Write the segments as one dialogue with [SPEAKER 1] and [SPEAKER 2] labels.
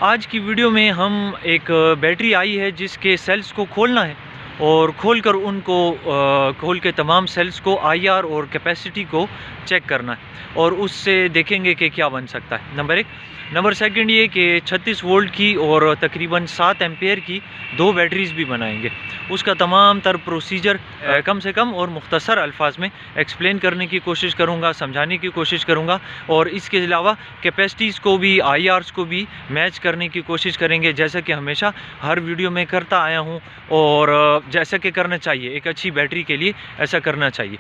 [SPEAKER 1] आज की वीडियो में हम एक बैटरी आई है जिसके सेल्स को खोलना है और खोलकर उनको खोल के तमाम सेल्स को आईआर और कैपेसिटी को चेक करना है और उससे देखेंगे कि क्या बन सकता है। नंबर एक। नंबर सेकंड ये कि 36 वोल्ट की और तकरीबन 7 एम्पेयर की दो बैटरीज़ भी बनाएंगे। उसका तमाम तर प्रोसीजर कम से कम और मुख्तसर अल्फाज में एक्सप्लेन करने की कोशिश करूँगा, समझाने की कोशिश करूँगा और इसके अलावा कैपेसिटीज़ को भी आईआर्स को भी मैच करने की कोशिश करेंगे, जैसा कि हमेशा हर वीडियो में करता आया हूँ और जैसा कि करना चाहिए, एक अच्छी बैटरी के लिए ऐसा करना चाहिए।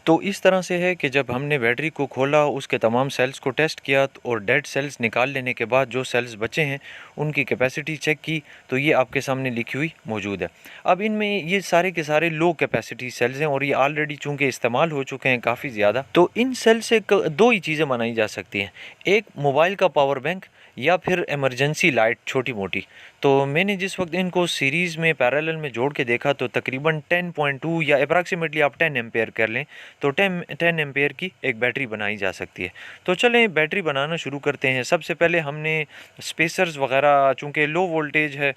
[SPEAKER 1] तो इस तरह से है कि जब हमने बैटरी को खोला, उसके तमाम सेल्स को टेस्ट किया और डेड सेल्स निकाल लेने के बाद जो सेल्स बचे हैं उनकी कैपेसिटी चेक की, तो ये आपके सामने लिखी हुई मौजूद है। अब इनमें ये सारे के सारे लो कैपेसिटी सेल्स हैं और ये ऑलरेडी चूँकि इस्तेमाल हो चुके हैं काफ़ी ज़्यादा, तो इन सेल से दो ही चीज़ें बनाई जा सकती हैं, एक मोबाइल का पावर बैंक या फिर इमरजेंसी लाइट छोटी मोटी। तो मैंने जिस वक्त इनको सीरीज़ में पैरेलल में जोड़ के देखा तो तकरीबन 10.2 या अप्रॉक्सीमेटली आप 10 एम्पेयर कर लें तो 10 एम्पेयर की एक बैटरी बनाई जा सकती है। तो चलें बैटरी बनाना शुरू करते हैं। सबसे पहले हमने स्पेसर्स वगैरह, चूँकि लो वोल्टेज है,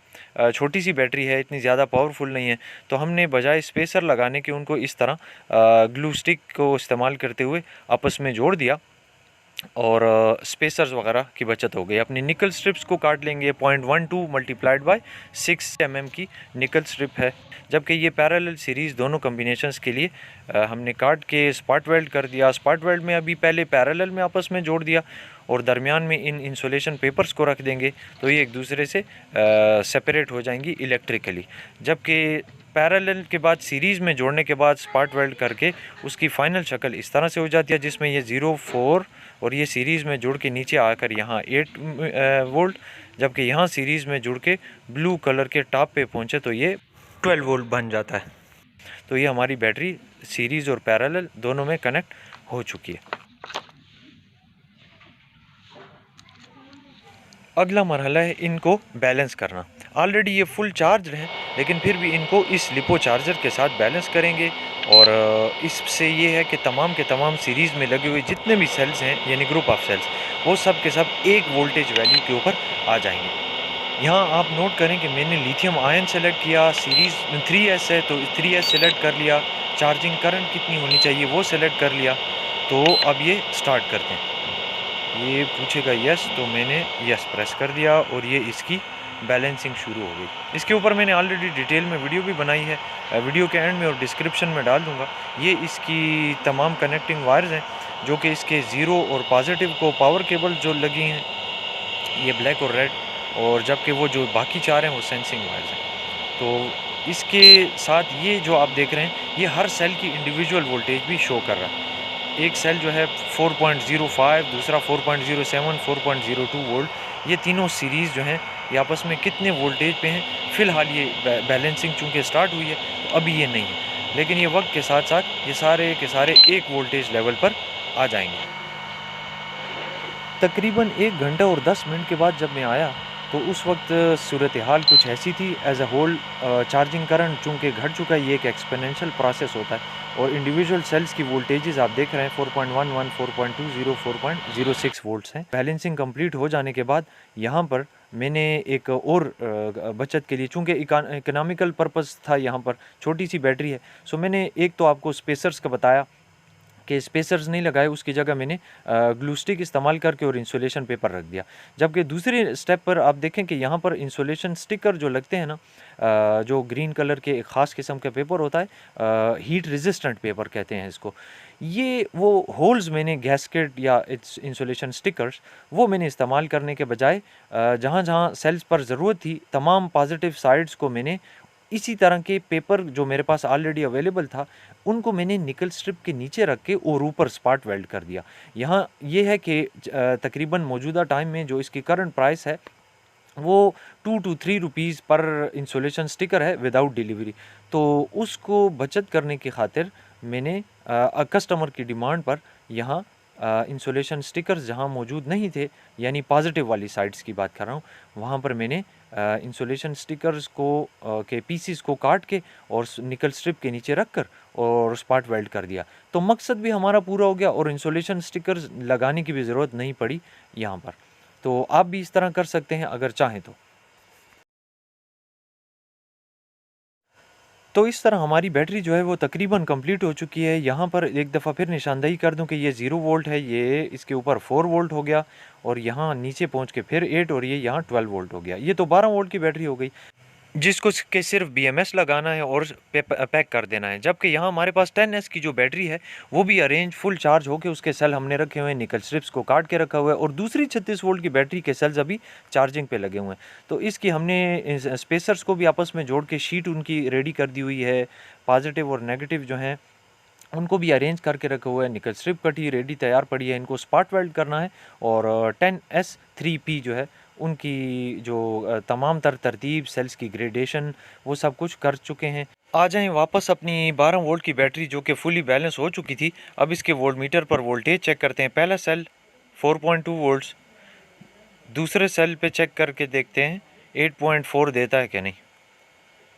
[SPEAKER 1] छोटी सी बैटरी है, इतनी ज़्यादा पावरफुल नहीं है, तो हमने बजाय स्पेसर लगाने के उनको इस तरह ग्लू स्टिक को इस्तेमाल करते हुए आपस में जोड़ दिया और स्पेसर्स वगैरह की बचत हो गई। अपनी निकल स्ट्रिप्स को काट लेंगे। 0.12 मल्टीप्लाइड बाय 6 mm की निकल स्ट्रिप है, जबकि ये पैरेलल सीरीज़ दोनों कम्बिनेशंस के लिए हमने काट के स्पॉट वेल्ड कर दिया। स्पॉट वेल्ड में अभी पहले पैरेलल में आपस में जोड़ दिया और दरमियान में इन इंसुलेशन पेपर्स को रख देंगे तो ये एक दूसरे से सेपरेट हो जाएंगी इलेक्ट्रिकली। जबकि पैरेलल के बाद सीरीज़ में जोड़ने के बाद स्पॉट वेल्ड करके उसकी फ़ाइनल शक्ल इस तरह से हो जाती है, जिसमें ये 0, 4 और ये सीरीज़ में जुड़ के नीचे आकर यहाँ 8 वोल्ट, जबकि यहाँ सीरीज़ में जुड़ के ब्लू कलर के टॉप पे पहुँचे तो ये 12 वोल्ट बन जाता है। तो ये हमारी बैटरी सीरीज़ और पैरेलल दोनों में कनेक्ट हो चुकी है। अगला मरहला है इनको बैलेंस करना। ऑलरेडी ये फुल चार्ज हैं, लेकिन फिर भी इनको इस लिपो चार्जर के साथ बैलेंस करेंगे और इससे ये है कि तमाम के तमाम सीरीज़ में लगे हुए जितने भी सेल्स हैं यानी ग्रुप ऑफ सेल्स, वो सब के सब एक वोल्टेज वैल्यू के ऊपर आ जाएंगे। यहाँ आप नोट करें कि मैंने लिथियम आयन सेलेक्ट किया, सीरीज़ 3S है तो 3S सेलेक्ट कर लिया, चार्जिंग करंट कितनी होनी चाहिए वो सेलेक्ट कर लिया। तो अब ये स्टार्ट करते हैं। ये पूछेगा यस, तो मैंने यस प्रेस कर दिया और ये इसकी बैलेंसिंग शुरू हो गई। इसके ऊपर मैंने ऑलरेडी डिटेल में वीडियो भी बनाई है, वीडियो के एंड में और डिस्क्रिप्शन में डाल दूंगा। ये इसकी तमाम कनेक्टिंग वायर्स हैं जो कि इसके ज़ीरो और पॉजिटिव को पावर केबल जो लगी हैं ये ब्लैक और रेड, और जबकि वो जो बाकी चार हैं वो सेंसिंग वायर्स हैं। तो इसके साथ ये जो आप देख रहे हैं ये हर सेल की इंडिविजुअल वोल्टेज भी शो कर रहा है। एक सेल जो है 4.05, दूसरा 4.07, 4.02 वोल्ट, ये तीनों सीरीज़ जो हैं ये आपस में कितने वोल्टेज पे हैं। फ़िलहाल ये बैलेंसिंग चूँकि स्टार्ट हुई है तो अभी ये नहीं है, लेकिन ये वक्त के साथ साथ ये सारे के सारे एक वोल्टेज लेवल पर आ जाएंगे। तकरीबन 1 घंटा और 10 मिनट के बाद जब मैं आया तो उस वक्त सूरत हाल कुछ ऐसी थी। As a whole charging current चूँकि घट चुका है, ये एक एक्सपोनेंशियल प्रोसेस होता है और इंडिविजुअल सेल्स की वोल्टेजेस आप देख रहे हैं 4.11, 4.20, 4.06 वोल्ट्स हैं। बैलेंसिंग कंप्लीट हो जाने के बाद यहाँ पर मैंने एक और बचत के लिए, चूँकि इकोनॉमिकल पर्पस था, यहाँ पर छोटी सी बैटरी है, सो मैंने एक तो आपको स्पेसर्स का बताया कि स्पेसर्स नहीं लगाए, उसकी जगह मैंने ग्लू स्टिक इस्तेमाल करके और इंसुलेशन पेपर रख दिया। जबकि दूसरे स्टेप पर आप देखें कि यहाँ पर इंसुलेशन स्टिकर जो लगते हैं ना, जो ग्रीन कलर के एक ख़ास किस्म का पेपर होता है, हीट रेजिस्टेंट पेपर कहते हैं इसको, ये वो होल्स मैंने गैस्केट या इट्स इंसुलेशन स्टिकर्स वो मैंने इस्तेमाल करने के बजाय जहाँ जहाँ सेल्स पर ज़रूरत थी तमाम पॉजिटिव साइड्स को मैंने इसी तरह के पेपर जो मेरे पास ऑलरेडी अवेलेबल था उनको मैंने निकल स्ट्रिप के नीचे रख के और ऊपर स्पॉट वेल्ड कर दिया। यहाँ ये है कि तकरीबन मौजूदा टाइम में जो इसकी करंट प्राइस है वो 2 to 3 रुपीज़ पर इंसुलेशन स्टिकर है विदाउट डिलीवरी। तो उसको बचत करने की खातिर मैंने कस्टमर की डिमांड पर यहाँ इंसुलेशन स्टिकर्स जहाँ मौजूद नहीं थे, यानी पॉजिटिव वाली साइड्स की बात कर रहा हूँ, वहाँ पर मैंने इंसुलेशन स्टिकर्स को के पीसीस को काट के और निकल स्ट्रिप के नीचे रख कर और स्पॉट वेल्ड कर दिया। तो मकसद भी हमारा पूरा हो गया और इंसुलेशन स्टिकर्स लगाने की भी ज़रूरत नहीं पड़ी यहाँ पर। तो आप भी इस तरह कर सकते हैं अगर चाहें तो इस तरह हमारी बैटरी जो है वो तकरीबन कंप्लीट हो चुकी है। यहाँ पर एक दफ़ा फिर निशानदेही कर दूं कि ये 0 वोल्ट है, ये इसके ऊपर 4 वोल्ट हो गया और यहाँ नीचे पहुँच के फिर 8 और ये यहाँ 12 वोल्ट हो गया। ये तो 12 वोल्ट की बैटरी हो गई जिसको के सिर्फ BMS लगाना है और पैक कर देना है। जबकि यहाँ हमारे पास 10S की जो बैटरी है वो भी अरेंज फुल चार्ज होकर उसके सेल हमने रखे हुए हैं, निकल स्ट्रिप्स को काट के रखा हुआ है और दूसरी 36 वोल्ट की बैटरी के सेल्स अभी चार्जिंग पे लगे हुए हैं। तो इसकी हमने स्पेसर्स को भी आपस में जोड़ के शीट उनकी रेडी कर दी हुई है, पॉजिटिव और नेगेटिव जो हैं उनको भी अरेंज करके रखा हुआ है, निकल स्ट्रिप कटी रेडी तैयार पड़ी है, इनको स्पॉट वेल्ड करना है। और 10S 3P जो है उनकी जो तमाम तरतीब सेल्स की ग्रेडेशन वो सब कुछ कर चुके हैं। आ जाएं वापस अपनी 12 वोल्ट की बैटरी जो कि फुली बैलेंस हो चुकी थी। अब इसके वोल्ट मीटर पर वोल्टेज चेक करते हैं। पहला सेल 4.2 वोल्ट्स, दूसरे सेल पे चेक करके देखते हैं 8.4 देता है कि नहीं।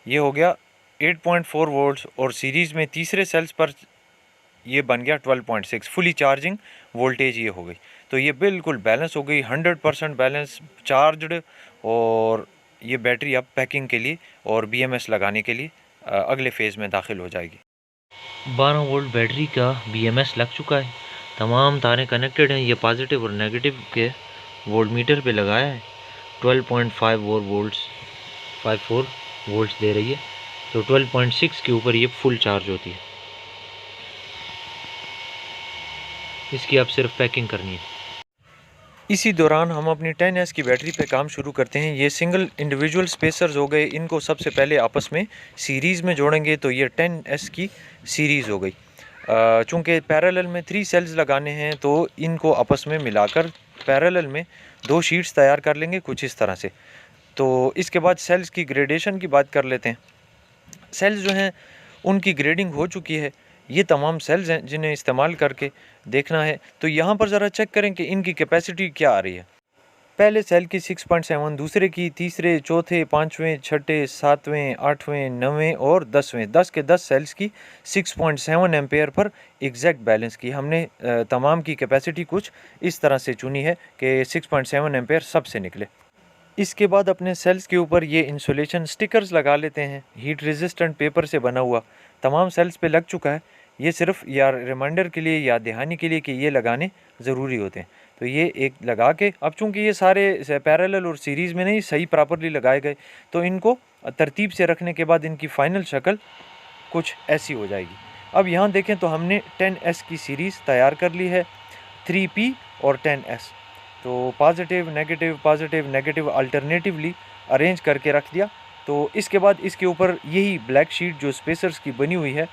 [SPEAKER 1] ये हो गया 8.4 वोल्ट्स और सीरीज़ में तीसरे सेल्स पर ये बन गया 12.6 फुली चार्जिंग वोल्टेज ये हो गई। तो ये बिल्कुल बैलेंस हो गई, 100% बैलेंस चार्जड। और ये बैटरी अब पैकिंग के लिए और BMS लगाने के लिए अगले फेज़ में दाखिल हो जाएगी।
[SPEAKER 2] 12 वोल्ट बैटरी का BMS लग चुका है, तमाम तारें कनेक्टेड हैं। ये पॉजिटिव और नेगेटिव के वोल्ट मीटर पे लगाया है। 12.54 वोल्ट्स 54 वोल्ट्स दे रही है, तो 12.6 के ऊपर ये फुल चार्ज होती है। इसकी अब सिर्फ पैकिंग करनी है।
[SPEAKER 1] इसी दौरान हम अपनी 10S की बैटरी पे काम शुरू करते हैं। ये सिंगल इंडिविजुअल स्पेसर्स हो गए, इनको सबसे पहले आपस में सीरीज़ में जोड़ेंगे तो ये 10S की सीरीज़ हो गई। चूँकि पैरेलल में 3 सेल्स लगाने हैं तो इनको आपस में मिलाकर पैरेलल में 2 शीट्स तैयार कर लेंगे कुछ इस तरह से। तो इसके बाद सेल्स की ग्रेडेशन की बात कर लेते हैं। सेल्स जो हैं उनकी ग्रेडिंग हो चुकी है। ये तमाम सेल्स हैं जिन्हें इस्तेमाल करके देखना है। तो यहाँ पर ज़रा चेक करें कि इनकी कैपेसिटी क्या आ रही है। पहले सेल की 6.7, दूसरे की, तीसरे, चौथे, पाँचवें, छठे, सातवें, आठवें, नवें और 10वें, 10 के 10 सेल्स की 6.7 एम्पेयर पर एग्जैक्ट बैलेंस की। हमने तमाम की कैपेसिटी कुछ इस तरह से चुनी है कि 6.7 एम्पेयर सबसे निकले। इसके बाद अपने सेल्स के ऊपर ये इंसुलेशन स्टिकर्स लगा लेते हैं, हीट रेजिस्टेंट पेपर से बना हुआ तमाम सेल्स पे लग चुका है। ये सिर्फ या रिमाइंडर के लिए, याद दहानी के लिए कि ये लगाने ज़रूरी होते हैं। तो ये एक लगा के, अब चूँकि ये सारे पैरेलल और सीरीज़ में नहीं सही प्रॉपरली लगाए गए तो इनको तरतीब से रखने के बाद इनकी फ़ाइनल शक्ल कुछ ऐसी हो जाएगी। अब यहाँ देखें तो हमने 10S की सीरीज़ तैयार कर ली है, 3P और 10S। तो पॉजिटिव नेगेटिव अल्टरनेटिवली अरेंज करके रख दिया। तो इसके बाद इसके ऊपर यही ब्लैक शीट जो स्पेसर्स की बनी हुई है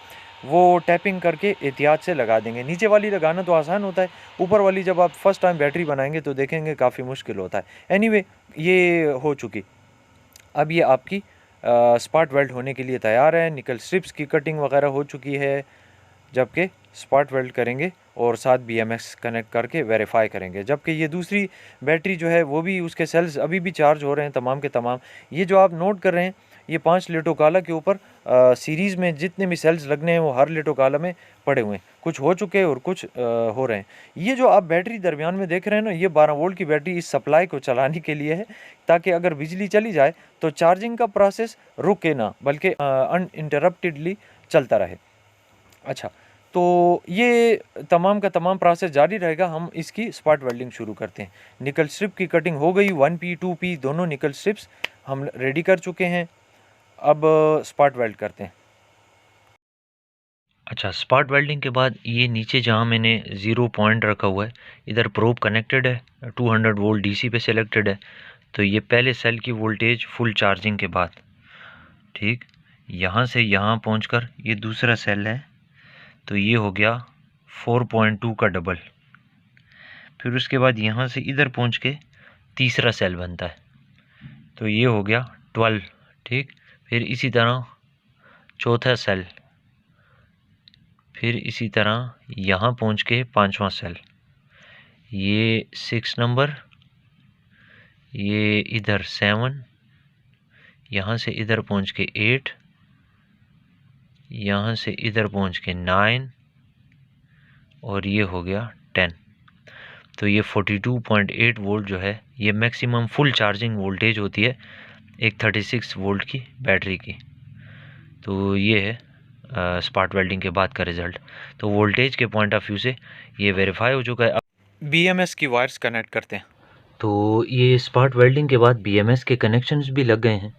[SPEAKER 1] वो टैपिंग करके एहतियात से लगा देंगे। नीचे वाली लगाना तो आसान होता है, ऊपर वाली जब आप फर्स्ट टाइम बैटरी बनाएंगे तो देखेंगे काफ़ी मुश्किल होता है। एनीवे ये हो चुकी। अब ये आपकी स्पॉट वेल्ड होने के लिए तैयार है। निकल स्ट्रिप्स की कटिंग वगैरह हो चुकी है, जबकि स्पॉट वेल्ड करेंगे और साथ BMS कनेक्ट करके वेरीफाई करेंगे। जबकि ये दूसरी बैटरी जो है वो भी, उसके सेल्स अभी भी चार्ज हो रहे हैं तमाम के तमाम। ये जो आप नोट कर रहे हैं ये 5 लिटो काला के ऊपर सीरीज़ में जितने भी सेल्स लगने हैं वो हर लिटो काला में पड़े हुए हैं, कुछ हो चुके हैं और कुछ हो रहे हैं। ये जो आप बैटरी दरमियान में देख रहे हैं ना, ये 12 वोल्ट की बैटरी इस सप्लाई को चलाने के लिए है, ताकि अगर बिजली चली जाए तो चार्जिंग का प्रोसेस रुके ना, बल्कि अनइंटरप्टेडली चलता रहे। अच्छा, तो ये तमाम का तमाम प्रोसेस जारी रहेगा। हम इसकी स्पॉट वेल्डिंग शुरू करते हैं। निकल स्ट्रिप की कटिंग हो गई, 1P 2P दोनों निकल स्ट्रिप्स हम रेडी कर चुके हैं। अब स्पॉट वेल्ड करते हैं।
[SPEAKER 2] अच्छा, स्पॉट वेल्डिंग के बाद ये नीचे जहाँ मैंने 0 पॉइंट रखा हुआ है, इधर प्रोब कनेक्टेड है, 200 वोल्ट DC पे सिलेक्टेड है। तो ये पहले सेल की वोल्टेज फुल चार्जिंग के बाद, ठीक, यहाँ से यहाँ पहुँचकर ये दूसरा सेल है तो ये हो गया 4.2 का डबल। फिर उसके बाद यहाँ से इधर पहुँच के तीसरा सेल बनता है तो ये हो गया 12, ठीक। फिर इसी तरह चौथा सेल, फिर इसी तरह यहाँ पहुँच के 5वां सेल, ये 6 नंबर, ये इधर 7, यहाँ से इधर पहुँच के 8, यहाँ से इधर पहुँच के 9 और ये हो गया 10। तो ये 42.8 वोल्ट जो है ये मैक्सिमम फुल चार्जिंग वोल्टेज होती है एक 36 वोल्ट की बैटरी की। तो ये है स्पार्ट वेल्डिंग के बाद का रिज़ल्ट। तो वोल्टेज के पॉइंट ऑफ व्यू से ये वेरीफाई हो चुका है। अब
[SPEAKER 1] BMS की वायर्स कनेक्ट करते हैं।
[SPEAKER 2] तो ये स्पार्ट वेल्डिंग के बाद BMS के कनेक्शंस भी लग गए हैं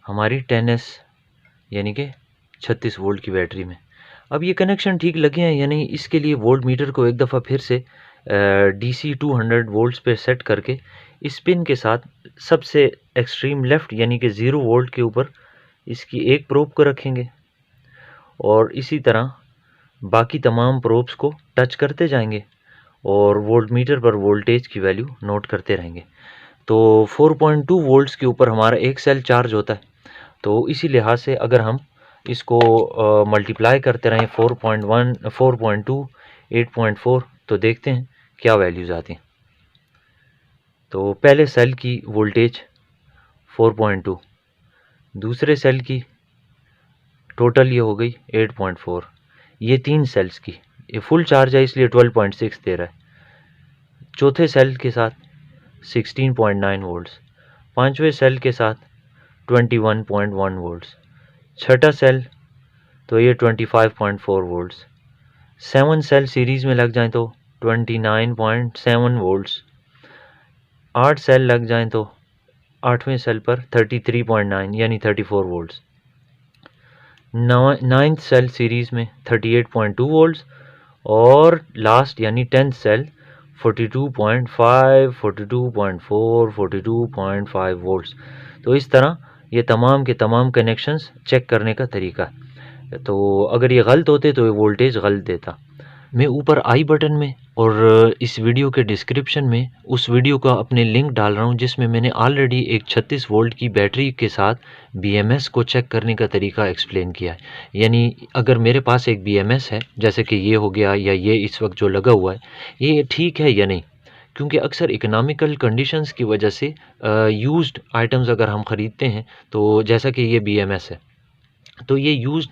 [SPEAKER 2] हमारी 10S यानी कि 36 वोल्ट की बैटरी में। अब ये कनेक्शन ठीक लगे हैं या नहीं, इसके लिए वोल्ट मीटर को एक दफ़ा फिर से DC 200 वोल्ट्स पे सेट करके इस पिन के साथ सबसे एक्सट्रीम लेफ़्ट यानी कि 0 वोल्ट के ऊपर इसकी एक प्रोब को रखेंगे और इसी तरह बाकी तमाम प्रोब्स को टच करते जाएंगे और वोल्ट मीटर पर वोल्टेज की वैल्यू नोट करते रहेंगे। तो 4.2 वोल्ट्स के ऊपर हमारा एक सेल चार्ज होता है। तो इसी लिहाज से अगर हम इसको मल्टीप्लाई करते रहें 4.1, 4.2, 8.4 तो देखते हैं क्या वैल्यूज़ आती हैं। तो पहले सेल की वोल्टेज 4.2, दूसरे सेल की टोटल ये हो गई 8.4, ये 3 सेल्स की, ये फुल चार्ज है इसलिए 12.6 दे रहा है। चौथे सेल के साथ 16.9 वोल्ट्स, पांचवें सेल के साथ 21.1 वोल्ट्स, छठा सेल तो ये 25.4 वोल्ट्स, 7 सेल सीरीज़ में लग जाएं तो 29.7 वोल्ट्स, 8 सेल लग जाएं तो 8वें सेल पर 33.9 यानी 34 वोल्ट्स, 9th सेल सीरीज़ में 38.2 वोल्ट्स और लास्ट यानी 10th सेल 42.5, 42.4, 42.5 वोल्ट्स। तो इस तरह ये तमाम के तमाम कनेक्शंस चेक करने का तरीका है। तो अगर ये गलत होते तो ये वोल्टेज गलत देता। मैं ऊपर आई बटन में और इस वीडियो के डिस्क्रिप्शन में उस वीडियो का अपने लिंक डाल रहा हूँ जिसमें मैंने ऑलरेडी एक 36 वोल्ट की बैटरी के साथ BMS को चेक करने का तरीका एक्सप्लेन किया है। यानी अगर मेरे पास एक BMS है जैसे कि ये हो गया या ये इस वक्त जो लगा हुआ है, ये ठीक है या नहीं, क्योंकि अक्सर इकोनॉमिकल कंडीशंस की वजह से यूज्ड आइटम्स अगर हम ख़रीदते हैं तो जैसा कि ये BMS है तो ये यूज्ड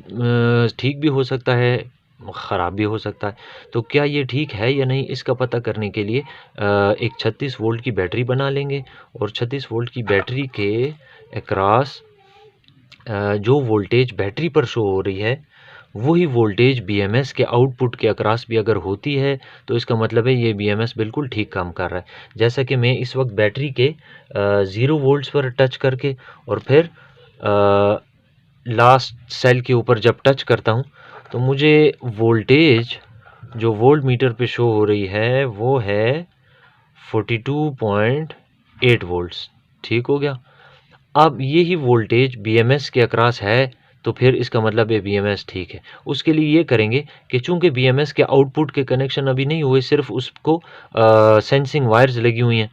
[SPEAKER 2] ठीक भी हो सकता है, ख़राब भी हो सकता है। तो क्या ये ठीक है या नहीं इसका पता करने के लिए एक 36 वोल्ट की बैटरी बना लेंगे और 36 वोल्ट की बैटरी के अक्रॉस जो वोल्टेज बैटरी पर शो हो रही है वही वोल्टेज BMS के आउटपुट के अक्रॉस भी अगर होती है तो इसका मतलब है ये BMS बिल्कुल ठीक काम कर रहा है। जैसा कि मैं इस वक्त बैटरी के 0 वोल्ट्स पर टच करके और फिर लास्ट सेल के ऊपर जब टच करता हूँ तो मुझे वोल्टेज जो वोल्ट मीटर पे शो हो रही है वो है 42.8 वोल्ट्स। ठीक हो गया। अब यही वोल्टेज BMS के अक्रॉस है तो फिर इसका मतलब है BMS ठीक है। उसके लिए ये करेंगे कि चूंकि BMS के आउटपुट के कनेक्शन अभी नहीं हुए, सिर्फ उसको सेंसिंग वायर्स लगी हुई हैं,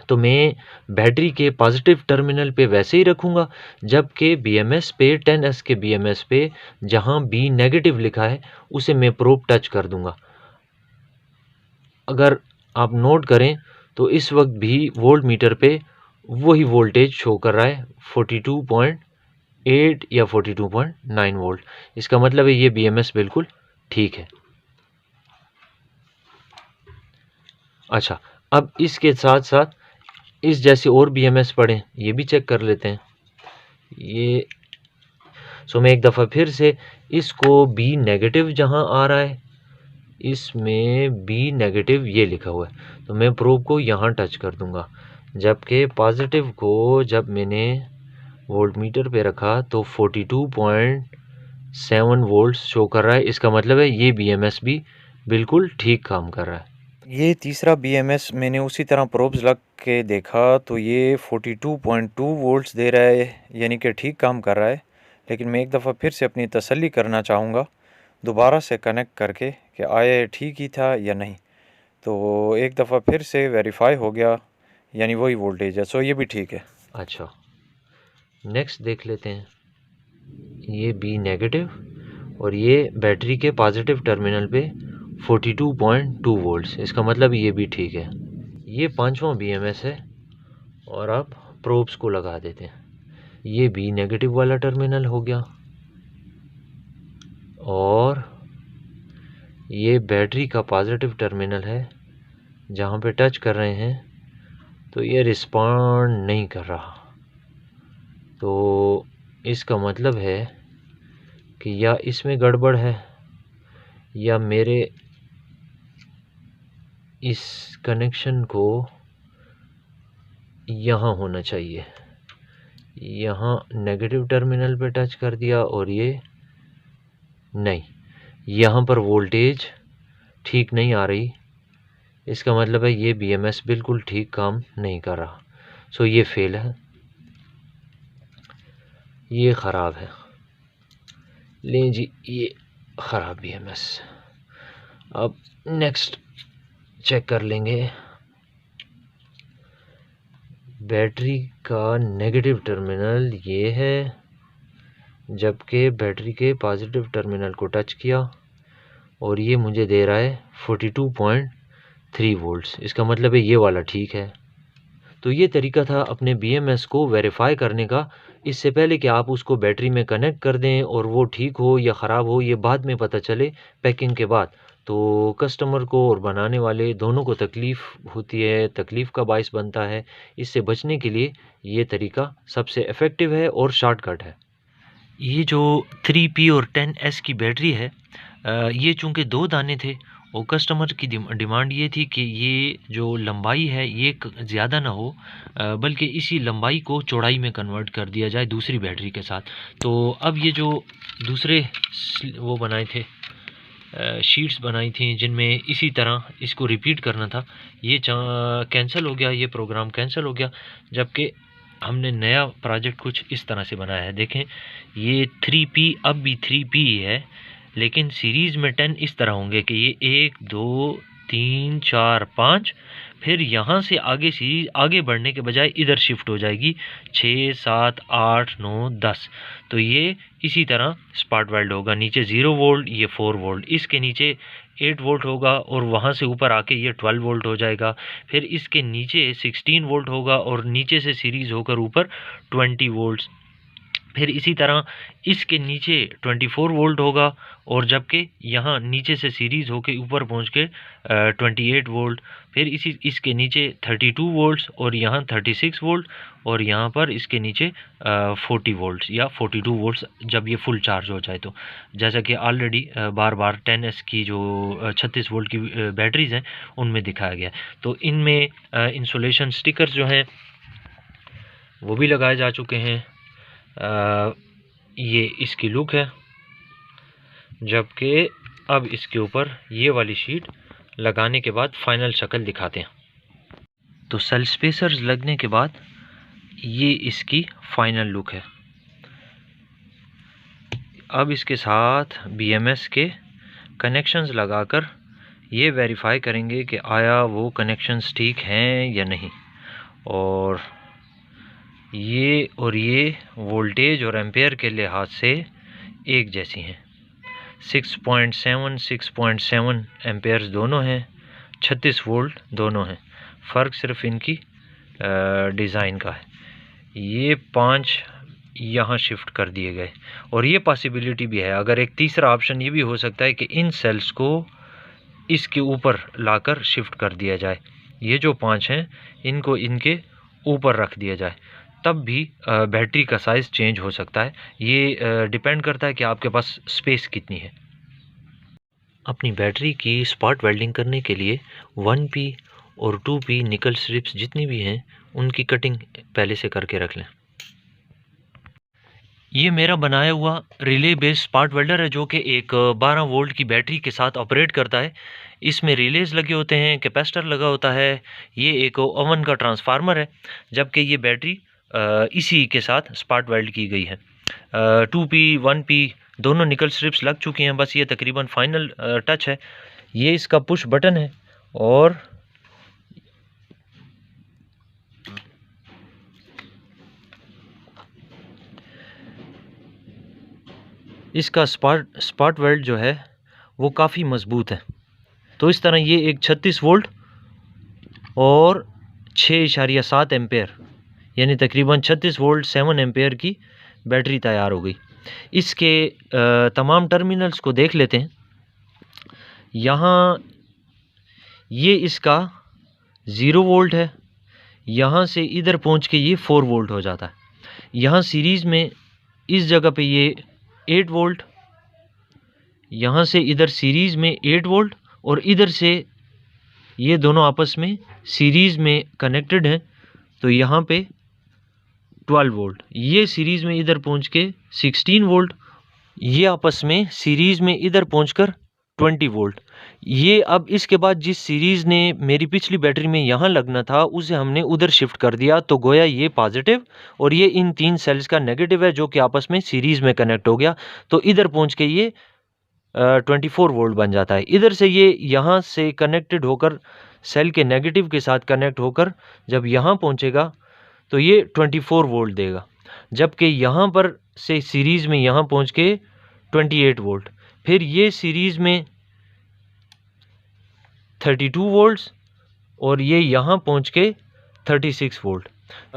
[SPEAKER 2] तो मैं बैटरी के पॉजिटिव टर्मिनल पे वैसे ही रखूँगा, जबकि BMS पे 10S के BMS पे जहाँ B नेगेटिव लिखा है उसे मैं प्रोब टच कर दूँगा। अगर आप नोट करें तो इस वक्त भी वोल्ट मीटर पे वही वोल्टेज शो कर रहा है 42.8 या 42.9 वोल्ट। इसका मतलब है ये BMS बिल्कुल ठीक है। अच्छा, अब इसके साथ साथ इस जैसे और BMS पढ़ें ये भी चेक कर लेते हैं। ये मैं एक दफ़ा फिर से इसको B नेगेटिव जहाँ आ रहा है इसमें B नेगेटिव ये लिखा हुआ है तो मैं प्रोब को यहाँ टच कर दूँगा, जबकि पॉजिटिव को जब मैंने वोल्ट मीटर पे रखा तो 42.7 वोल्ट्स शो कर रहा है। इसका मतलब है ये BMS भी बिल्कुल ठीक काम कर रहा है।
[SPEAKER 1] ये तीसरा BMS मैंने उसी तरह प्रोब्स लग के देखा तो ये 42.2 वोल्ट्स दे रहा है, यानी कि ठीक काम कर रहा है। लेकिन मैं एक दफ़ा फिर से अपनी तसल्ली करना चाहूँगा दोबारा से कनेक्ट करके कि आया ये ठीक ही था या नहीं। तो एक दफ़ा फिर से वेरीफाई हो गया, यानी वही वोल्टेज है। ये भी ठीक है।
[SPEAKER 2] अच्छा, नेक्स्ट देख लेते हैं। ये B नेगेटिव और ये बैटरी के पॉजिटिव टर्मिनल पे 42.2 वोल्ट्स, इसका मतलब ये भी ठीक है। ये पांचवा BMS है और अब प्रोब्स को लगा देते हैं। ये B नेगेटिव वाला टर्मिनल हो गया और ये बैटरी का पॉजिटिव टर्मिनल है जहाँ पे टच कर रहे हैं तो ये रिस्पॉन्ड नहीं कर रहा। तो इसका मतलब है कि या इसमें गड़बड़ है या मेरे इस कनेक्शन को यहाँ होना चाहिए। यहाँ नेगेटिव टर्मिनल पे टच कर दिया और ये नहीं, यहाँ पर वोल्टेज ठीक नहीं आ रही। इसका मतलब है ये BMS बिल्कुल ठीक काम नहीं कर रहा। सो ये फेल है, ये ख़राब है। लें जी, ये ख़राब BMS। अब नेक्स्ट चेक कर लेंगे। बैटरी का नेगेटिव टर्मिनल ये है, जबकि बैटरी के पॉजिटिव टर्मिनल को टच किया और ये मुझे दे रहा है 42.3 वोल्ट्स। इसका मतलब है ये वाला ठीक है। तो ये तरीका था अपने BMS को वेरीफाई करने का। इससे पहले कि आप उसको बैटरी में कनेक्ट कर दें और वो ठीक हो या ख़राब हो, ये बाद में पता चले पैकिंग के बाद, तो कस्टमर को और बनाने वाले दोनों को तकलीफ़ होती है, तकलीफ़ का बायस बनता है। इससे बचने के लिए ये तरीका सबसे इफ़ेक्टिव है और शॉर्टकट है। ये जो 3P और 10S की बैटरी है, ये चूँकि 2 दाने थे और कस्टमर की डिमांड ये थी कि ये जो लंबाई है ये ज़्यादा ना हो, बल्कि इसी लंबाई को चौड़ाई में कन्वर्ट कर दिया जाए दूसरी बैटरी के साथ। तो अब ये जो दूसरे वो बनाए थे, शीट्स बनाई थी जिनमें इसी तरह इसको रिपीट करना था, ये कैंसिल हो गया, ये प्रोग्राम कैंसिल हो गया। जबकि हमने नया प्रोजेक्ट कुछ इस तरह से बनाया है। देखें, ये 3P अब भी 3P ही है, लेकिन सीरीज़ में 10 इस तरह होंगे कि ये 1 2 3 4 5, फिर यहाँ से आगे सीरीज़ आगे बढ़ने के बजाय इधर शिफ्ट हो जाएगी 6 7 8 9 10। तो ये इसी तरह स्पॉट वेल्ड होगा। नीचे 0 वोल्ट, ये 4 वोल्ट, इसके नीचे 8 वोल्ट होगा और वहाँ से ऊपर आके ये 12 वोल्ट हो जाएगा। फिर इसके नीचे 16 वोल्ट होगा और नीचे से सीरीज़ होकर ऊपर 20 वोल्ट्स। फिर इसी तरह इसके नीचे 24 वोल्ट होगा और जबकि यहाँ नीचे से सीरीज़ होके ऊपर पहुँच के 28 वोल्ट। फिर इसके नीचे 32 वोल्ट्स और यहाँ 36 वोल्ट और यहाँ पर इसके नीचे 40 वोल्ट्स या 42 वोल्ट्स जब ये फुल चार्ज हो जाए। तो जैसा कि ऑलरेडी बार बार 10S की जो 36 वोल्ट की बैटरीज़ हैं उनमें दिखाया गया। तो इनमें इंसुलेशन स्टिकर्स जो हैं वो भी लगाए जा चुके हैं। ये इसकी लुक है, जबकि अब इसके ऊपर ये वाली शीट लगाने के बाद फाइनल शक्ल दिखाते हैं। तो सेल स्पेसर्स लगने के बाद ये इसकी फाइनल लुक है। अब इसके साथ BMS के कनेक्शंस लगाकर ये वेरीफाई करेंगे कि आया वो कनेक्शंस ठीक हैं या नहीं। और ये वोल्टेज और एम्पेयर के लिहाज से एक जैसी हैं। 6.7 6.7 एम्पेयर्स दोनों हैं, 36 वोल्ट दोनों हैं। फ़र्क सिर्फ इनकी डिज़ाइन का है। ये 5 यहाँ शिफ्ट कर दिए गए और ये पॉसिबिलिटी भी है, अगर एक तीसरा ऑप्शन ये भी हो सकता है कि इन सेल्स को इसके ऊपर लाकर शिफ्ट कर दिया जाए। ये जो 5 हैं इनको इनके ऊपर रख दिया जाए, तब भी बैटरी का साइज़ चेंज हो सकता है। ये डिपेंड करता है कि आपके पास स्पेस कितनी है। अपनी बैटरी की स्पॉट वेल्डिंग करने के लिए 1P और 2P निकल स्ट्रिप्स जितनी भी हैं उनकी कटिंग पहले से करके रख लें। ये मेरा बनाया हुआ रिले बेस्ड स्पॉट वेल्डर है जो कि एक 12 वोल्ट की बैटरी के साथ ऑपरेट करता है। इसमें रिलेज लगे होते हैं, कैपेसिटर लगा होता है, ये एक ओवन का ट्रांसफार्मर है, जबकि ये बैटरी इसी के साथ स्पॉट वेल्ड की गई है। 2P 1P दोनों निकल स्ट्रिप्स लग चुकी हैं, बस ये तकरीबन फाइनल टच है। ये इसका पुश बटन है और इसका स्पॉट वेल्ड जो है वो काफ़ी मज़बूत है। तो इस तरह ये एक 36 वोल्ट और 6.7 एम्पेयर यानी तकरीबन 36 वोल्ट 7 एम्पेयर की बैटरी तैयार हो गई। इसके तमाम टर्मिनल्स को देख लेते हैं। यहाँ ये इसका 0 वोल्ट है, यहाँ से इधर पहुँच के ये 4 वोल्ट हो जाता है। यहाँ सीरीज़ में इस जगह पे ये 8 वोल्ट, यहाँ से इधर सीरीज़ में 8 वोल्ट, और इधर से ये दोनों आपस में सीरीज़ में कनेक्टेड हैं, तो यहाँ पे 12 वोल्ट। ये सीरीज़ में इधर पहुँच के 16 वोल्ट, ये आपस में सीरीज़ में इधर पहुँचकर 20 वोल्ट। ये अब इसके बाद जिस सीरीज़ ने मेरी पिछली बैटरी में यहाँ लगना था उसे हमने उधर शिफ्ट कर दिया, तो गोया ये पॉजिटिव और ये इन 3 सेल्स का नेगेटिव है जो कि आपस में सीरीज़ में कनेक्ट हो गया, तो इधर पहुँच के ये 24 वोल्ट बन जाता है। इधर से ये यहाँ से कनेक्टेड होकर सेल के नेगेटिव के साथ कनेक्ट होकर जब यहाँ पहुँचेगा तो ये 24 वोल्ट देगा, जबकि यहाँ पर से सीरीज़ में यहाँ पहुँच के 28 वोल्ट, फिर ये सीरीज़ में 32 वोल्ट्स और ये यहाँ पहुँच के 36 वोल्ट।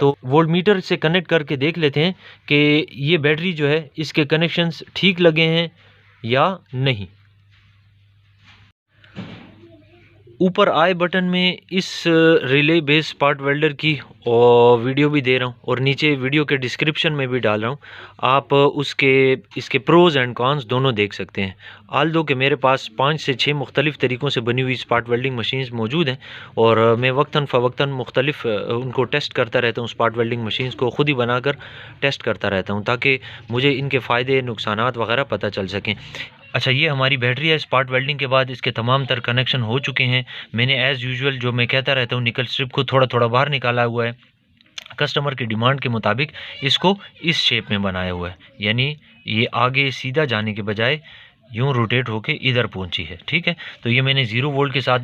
[SPEAKER 2] तो वोल्ट मीटर से कनेक्ट करके देख लेते हैं कि ये बैटरी जो है इसके कनेक्शंस ठीक लगे हैं या नहीं। ऊपर आई बटन में इस रिले बेस स्पार्क वेल्डर की वीडियो भी दे रहा हूँ और नीचे वीडियो के डिस्क्रिप्शन में भी डाल रहा हूँ, आप इसके प्रोज एंड कॉन्स दोनों देख सकते हैं। आल दो कि मेरे पास 5 से 6 मुख्तलिफ़ तरीक़ों से बनी हुई स्पार्क वेल्डिंग मशीन्स मौजूद हैं और मैं वक्तन फ़वक्तन मुख्तलिफ़ उनको टेस्ट करता रहता हूँ। स्पार्क वेल्डिंग मशीन्स को ख़ुद ही बनाकर टेस्ट करता रहता हूँ ताकि मुझे इनके फ़ायदे नुकसानात वगैरह पता चल सकें। अच्छा, ये हमारी बैटरी है। स्पार्क वेल्डिंग के बाद इसके तमाम तर कनेक्शन हो चुके हैं। मैंने एज़ यूजुअल जो मैं कहता रहता हूँ निकल स्ट्रिप को थोड़ा थोड़ा बाहर निकाला हुआ है, कस्टमर की डिमांड के मुताबिक इसको इस शेप में बनाया हुआ है, यानी ये आगे सीधा जाने के बजाय यूँ रोटेट होके इधर पहुंची है। ठीक है, तो ये मैंने 0 वोल्ट के साथ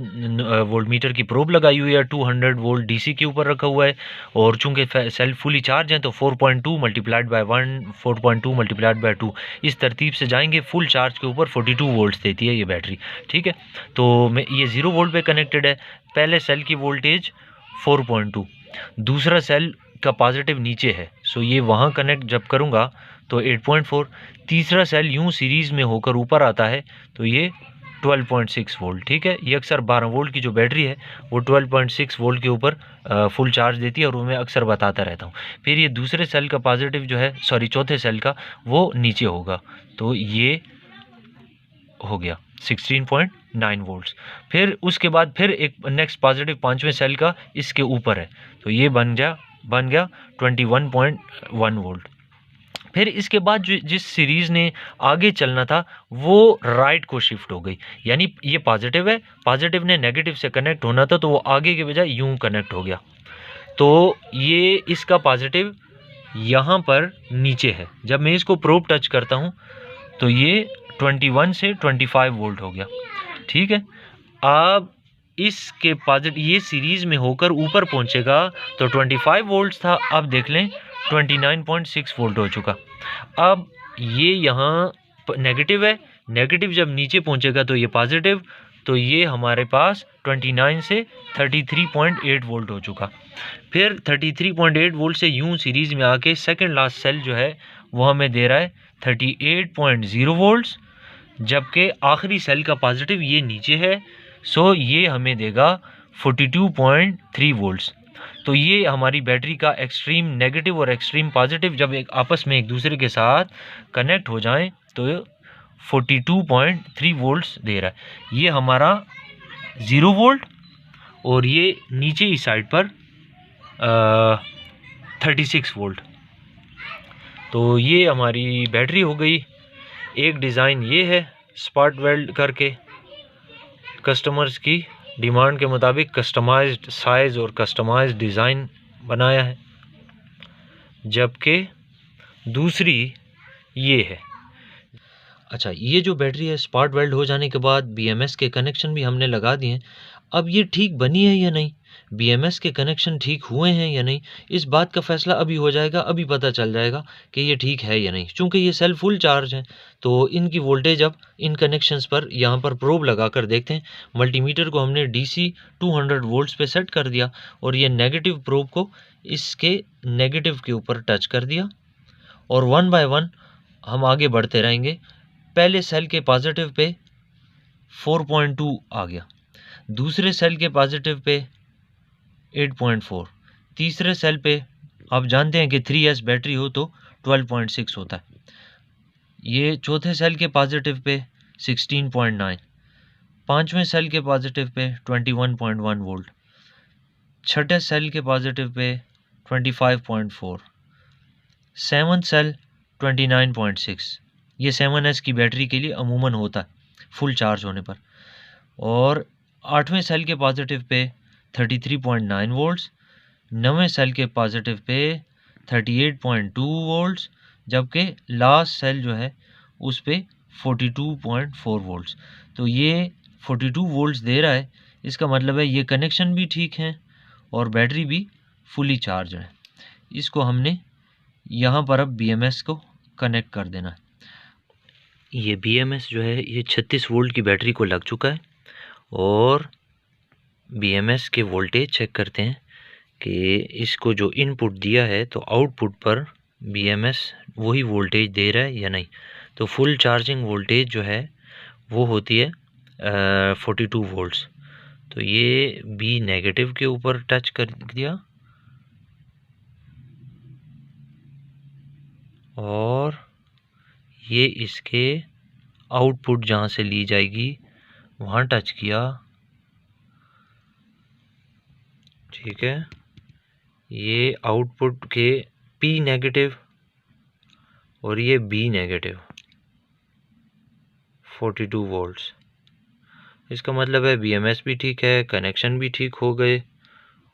[SPEAKER 2] वोल्ट मीटर की प्रोब लगाई हुई है, 200 वोल्ट डीसी के ऊपर रखा हुआ है और चूंकि सेल फुली चार्ज हैं तो 4.2 मल्टीप्लाइड बाय 1, 4.2 मल्टीप्लाइड बाय 2 इस तरतीब से जाएंगे। फुल चार्ज के ऊपर 42 वोल्ट देती है ये बैटरी। ठीक है, तो मैं ये 0 वोल्ट पे कनेक्टेड है। पहले सेल की वोल्टेज 4.2, दूसरा सेल का पॉजिटिव नीचे है, सो ये वहाँ कनेक्ट जब करूँगा तो 8.4, तीसरा सेल यूँ सीरीज़ में होकर ऊपर आता है तो ये 12.6 वोल्ट। ठीक है, ये अक्सर 12 वोल्ट की जो बैटरी है वो 12.6 वोल्ट के ऊपर फुल चार्ज देती है और वो मैं अक्सर बताता रहता हूँ। फिर ये दूसरे सेल का पॉजिटिव जो है, सॉरी चौथे सेल का, वो नीचे होगा, तो ये हो गया 16.9 वोल्ट्स। फिर उसके बाद फिर एक नेक्स्ट पॉजिटिव 5वें सेल का इसके ऊपर है, तो ये बन गया 21.1 वोल्ट। फिर इसके बाद जिस सीरीज़ ने आगे चलना था वो राइट को शिफ्ट हो गई, यानी ये पॉजिटिव है, पॉजिटिव ने नेगेटिव से कनेक्ट होना था तो वो आगे के बजाय यूं कनेक्ट हो गया, तो ये इसका पॉजिटिव यहाँ पर नीचे है। जब मैं इसको प्रोब टच करता हूँ तो ये 21 से 25 वोल्ट हो गया। ठीक है, अब इसके पॉजिटिव ये सीरीज़ में होकर ऊपर पहुँचेगा तो 25 वोल्ट था, अब देख लें 29.6 वोल्ट हो चुका। अब ये यहाँ नेगेटिव है, नेगेटिव जब नीचे पहुँचेगा तो ये पॉजिटिव, तो ये हमारे पास 29 से 33.8 वोल्ट हो चुका। फिर 33.8 वोल्ट से यूं सीरीज़ में आके सेकंड लास्ट सेल जो है वो हमें दे रहा है 38.0 वोल्ट्स, जबकि आखिरी सेल का पॉजिटिव ये नीचे है, सो ये हमें देगा 42.3 वोल्ट्स। तो ये हमारी बैटरी का एक्सट्रीम नेगेटिव और एक्सट्रीम पॉजिटिव जब आपस में एक दूसरे के साथ कनेक्ट हो जाएं तो 42.3 वोल्ट्स दे रहा है। ये हमारा 0 वोल्ट और ये नीचे ही साइड पर 36 वोल्ट। तो ये हमारी बैटरी हो गई। एक डिज़ाइन ये है स्पार्क वेल्ड करके कस्टमर्स की डिमांड के मुताबिक कस्टमाइज्ड साइज़ और कस्टमाइज्ड डिज़ाइन बनाया है, जबकि दूसरी ये है। अच्छा, ये जो बैटरी है स्पार्क वेल्ड हो जाने के बाद बीएमएस के कनेक्शन भी हमने लगा दिए हैं। अब ये ठीक बनी है या नहीं, बीएमएस के कनेक्शन ठीक हुए हैं या नहीं, इस बात का फ़ैसला अभी हो जाएगा, अभी पता चल जाएगा कि ये ठीक है या नहीं। चूँकि ये सेल फुल चार्ज है तो इनकी वोल्टेज अब इन कनेक्शंस पर यहाँ पर प्रोब लगा कर देखते हैं। मल्टीमीटर को हमने डीसी 200 वोल्ट्स पे सेट कर दिया और ये नेगेटिव प्रोब को इसके नेगेटिव के ऊपर टच कर दिया और 1 बाय 1 हम आगे बढ़ते रहेंगे। पहले सेल के पॉजिटिव पे 4.2 आ गया, दूसरे सेल के पॉजिटिव पे 8.4। तीसरे सेल पे आप जानते हैं कि 3S बैटरी हो तो 12.6 होता है। ये चौथे सेल के पॉजिटिव पे 16.9, पाँचवें सेल के पॉजिटिव पे 21.1 वोल्ट, छठे सेल के पॉजिटिव पे 25.4, सेवन्थ सेल 29.6। ये 7S की बैटरी के लिए अमूमन होता है फुल चार्ज होने पर। और आठवें सेल के पॉजिटिव पे 33.9 वोल्ट्स, नवें सेल के पॉजिटिव पे 38.2 वोल्ट्स, जबकि लास्ट सेल जो है उस पे 42.4 वोल्ट्स। तो ये 42 वोल्ट्स दे रहा है, इसका मतलब है ये कनेक्शन भी ठीक है और बैटरी भी फुली चार्ज है। इसको हमने यहाँ पर अब BMS को कनेक्ट कर देना है। ये BMS जो है ये 36 वोल्ट की बैटरी को लग चुका है और BMS के वोल्टेज चेक करते हैं कि इसको जो इनपुट दिया है तो आउटपुट पर BMS वही वोल्टेज दे रहा है या नहीं। तो फुल चार्जिंग वोल्टेज जो है वो होती है 42 वोल्ट्स। तो ये B नेगेटिव के ऊपर टच कर दिया और ये इसके आउटपुट जहाँ से ली जाएगी वहाँ टच किया, ठीक है। ये आउटपुट के P नेगेटिव और ये B नेगेटिव 42 वोल्ट्स। इसका मतलब है BMS भी ठीक है, कनेक्शन भी ठीक हो गए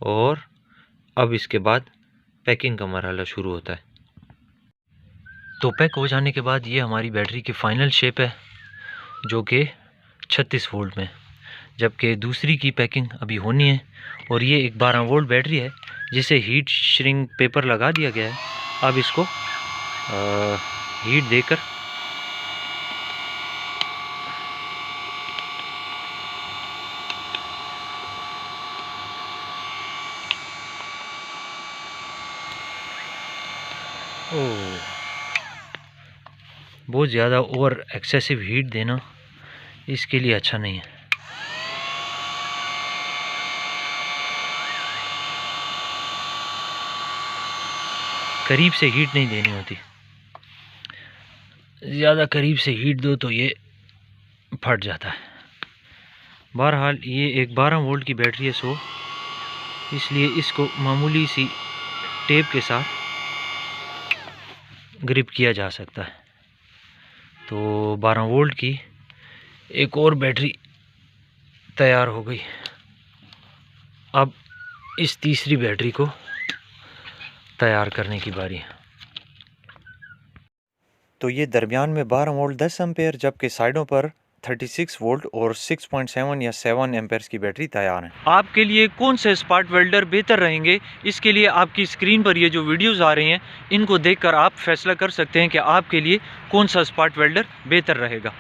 [SPEAKER 2] और अब इसके बाद पैकिंग का मरहला शुरू होता है। तो पैक हो जाने के बाद ये हमारी बैटरी की फ़ाइनल शेप है जो कि 36 वोल्ट में, जबकि दूसरी की पैकिंग अभी होनी है। और ये एक 12 वोल्ट बैटरी है जिसे हीट श्रिंक पेपर लगा दिया गया है। अब इसको हीट देकर बहुत ज़्यादा ओवर एक्सेसिव हीट देना इसके लिए अच्छा नहीं है। करीब से हीट नहीं देनी होती, ज़्यादा करीब से हीट दो तो ये फट जाता है। बहरहाल ये एक 12 वोल्ट की बैटरी है, सो इसलिए इसको मामूली सी टेप के साथ ग्रिप किया जा सकता है। तो 12 वोल्ट की एक और बैटरी तैयार हो गई। अब इस तीसरी बैटरी को तैयार करने की बारी है।
[SPEAKER 1] तो ये दरमियान में 12 वोल्ट 10 एम्पेयर, जबकि साइडों पर 36 वोल्ट और 6.7 या 7 एम्पेयर्स की बैटरी तैयार है। आपके लिए कौन से स्पार्क वेल्डर बेहतर रहेंगे, इसके लिए आपकी स्क्रीन पर ये जो वीडियोस आ रही हैं इनको देखकर आप फैसला कर सकते हैं कि आपके लिए कौन सा स्पार्क वेल्डर बेहतर रहेगा।